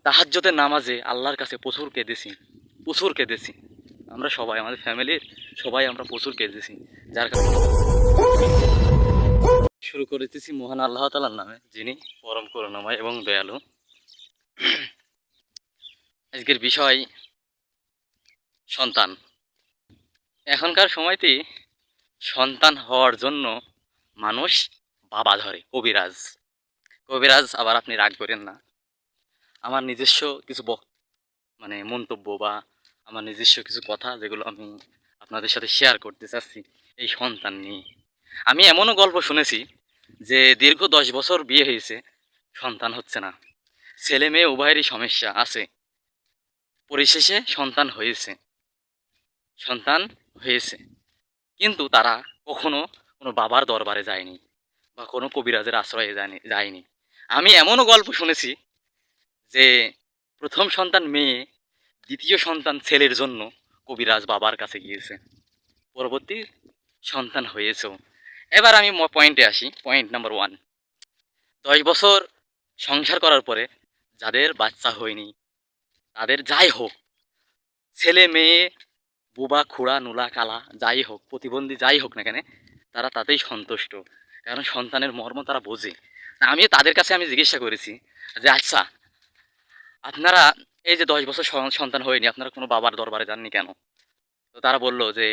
তাহাজ্জুদের নামাজে আল্লাহর কাছে প্রচুর কেঁদেছি। আমরা সবাই, আমাদের ফ্যামিলির সবাই আমরা প্রচুর কেঁদেছি। যার কারণে শুরু করেছি মহান আল্লাহ তাআলার নামে, যিনি পরম করুণাময় এবং দয়ালু। আজকের বিষয় সন্তান। এখনকার সময়তে সন্তান হওয়ার জন্য মানুষ বাবা ধরে, কবিরাজ। আবার আপনি রাগ করেন না, আমার নিজস্ব কিছু মন্তব্য বা আমার নিজস্ব কিছু কথা যেগুলো আমি আপনাদের সাথে শেয়ার করতে চাচ্ছি এই সন্তান নিয়ে। আমি এমনও গল্প শুনেছি যে দীর্ঘ 10 বছর বিয়ে হয়েছে, সন্তান হচ্ছে না, ছেলে মেয়ে উভয়েরই সমস্যা আছে, পরিশেষে সন্তান হয়েছে, কিন্তু তারা কখনো কোনো বাবার দরবারে যায়নি বা কোনো কবিরাজের আশ্রয়ে যায়নি। আমি এমনও গল্প শুনেছি যে প্রথম সন্তান মেয়ে, দ্বিতীয় সন্তান ছেলের জন্য কবিরাজ বাবার কাছে গিয়েছে, পরবর্তী সন্তান হয়েছেও। এবার আমি পয়েন্টে আসি। পয়েন্ট নাম্বার 1, 10 বছর সংসার করার পরে যাদের বাচ্চা হয়নি, তাদের যাই হোক, ছেলে মেয়ে, বুবা খুড়া নুলা কালা যাই হোক, প্রতিবন্ধী যাই হোক না কেন, তারা তাতেই সন্তুষ্ট, কারণ সন্তানের মর্ম তারা বোঝে। আমি তাদের কাছে জিজ্ঞাসা করেছি যে আচ্ছা, আপনারা এই যে 10 বছর সন্তান হয়নি, আপনারা কোনো বাবার দরবারে যাননি কেন? তো তারা বলল যে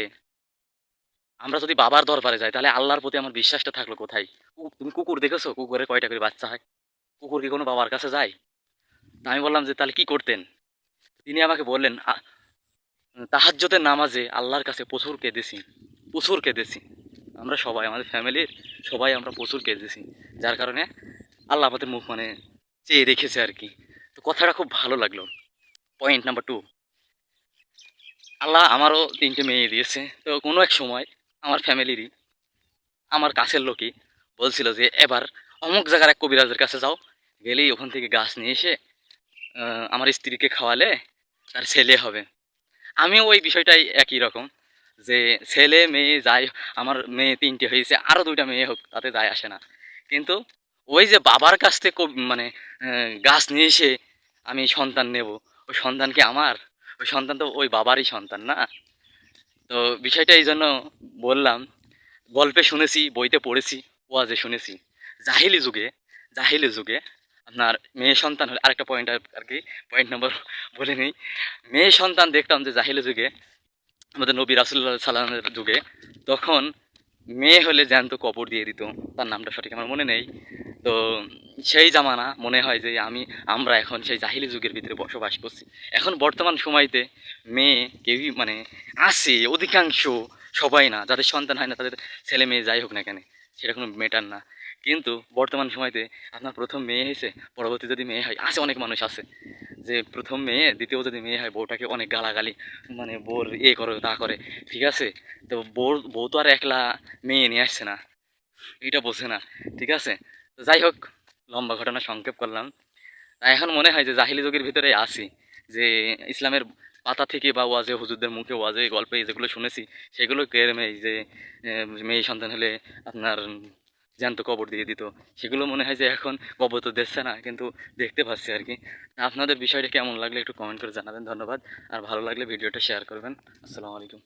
আমরা যদি বাবার দরবারে যাই তাহলে আল্লাহর প্রতি আমার বিশ্বাসটা থাকলো কোথায়? তুমি কুকুর দেখেছো, কুকুরের কয়টা করে বাচ্চা হয়? কুকুর কি কোনো বাবার কাছে যায়? তা আমি বললাম যে তাহলে কি করতেন? তিনি আমাকে বললেন, তাহাজ্জুদের নামাজে আল্লাহর কাছে প্রচুর কেঁদেছি। আমরা সবাই, আমাদের ফ্যামিলির সবাই আমরা প্রচুর কেঁদেছি, যার কারণে আল্লাহ আমাদের মুখ চেয়ে রেখেছে আর কি। তো কথাটা খুব ভালো লাগলো। পয়েন্ট নাম্বার 2, আল্লাহ আমারও 3টে মেয়ে দিয়েছে। তো কোনো এক সময় আমার ফ্যামিলিরই, আমার কাছের লোকই বলছিল যে এবার অমুক জায়গার এক কবিরাজের কাছে যাও, গেলেই ওখান থেকে গাছ নিয়ে এসে আমার স্ত্রীকে খাওয়ালে তার ছেলে হবে। আমিও ওই বিষয়টাই একই রকম, যে ছেলে মেয়ে যাই, আমার মেয়ে 3টে হয়েছে, আরও 2টা মেয়ে হোক তাতে যায় আসে না, কিন্তু ওই যে বাবার কাছ থেকে গাছ নিয়ে এসে আমি সন্তান নেব, ওই সন্তান কি আমার? ওই সন্তান তো ওই বাবারই সন্তান না। তো বিষয়টা এই জন্য বললাম, গল্পে শুনেছি, বইতে পড়েছি, ওয়াজে শুনেছি, জাহিলি যুগে আপনার মেয়ে সন্তান হলে আরেকটা পয়েন্ট আর কি, পয়েন্ট নম্বর বলে নেই। মেয়ে সন্তান দেখতাম যে জাহিলি যুগে, আমাদের নবী রাসূলুল্লাহ সাল্লামের যুগে, তখন মেয়ে হলে জ্যান্ত কবর দিয়ে দিত। তার নামটা সঠিক আমার মনে নেই। তো সেই জামানা মনে হয় যে আমরা এখন সেই জাহিলি যুগের ভিতরে বসবাস করছি। এখন বর্তমান সময়তে মেয়ে কেউই আছে, অধিকাংশ, সবাই না, যাদের সন্তান হয় না তাদের ছেলে মেয়ে যাই হোক না কেন, সেটা কোনো ম্যাটার না। কিন্তু বর্তমান সময়তে আপনার প্রথম মেয়ে হয়েছে, পরবর্তী যদি মেয়ে হয়, অনেক মানুষ আছে যে প্রথম মেয়ে, দ্বিতীয় যদি মেয়ে হয় বউটাকে অনেক গালাগালি, বউর করে তা করে, ঠিক আছে? তো বউ তো আর একলা মেয়ে নিয়ে আসছে না, এটা বোঝে না, ঠিক আছে? তো যাই হোক, লম্বা ঘটনা সংক্ষেপ করলাম। এখন মনে হয় যে জাহিলি যুগের ভিতরে আসি, যে ইসলামের পাতা থেকে বা ওয়াজে, হুজুরদের মুখে, ওয়াজে, গল্পে যেগুলো শুনেছি সেগুলো কেরমে, যে মেয়ে সন্তান হলে আপনার জ্যান্ত কবর দিয়ে দিত, সেগুলো মনে হয় যে এখন কবর তো দেখছে না, কিন্তু দেখতে পাচ্ছি আর কি। আপনাদের বিষয়টা কেমন লাগলে একটু কমেন্ট করে জানাবেন। ধন্যবাদ। আর ভালো লাগলে ভিডিওটা শেয়ার করবেন। আসসালামু আলাইকুম।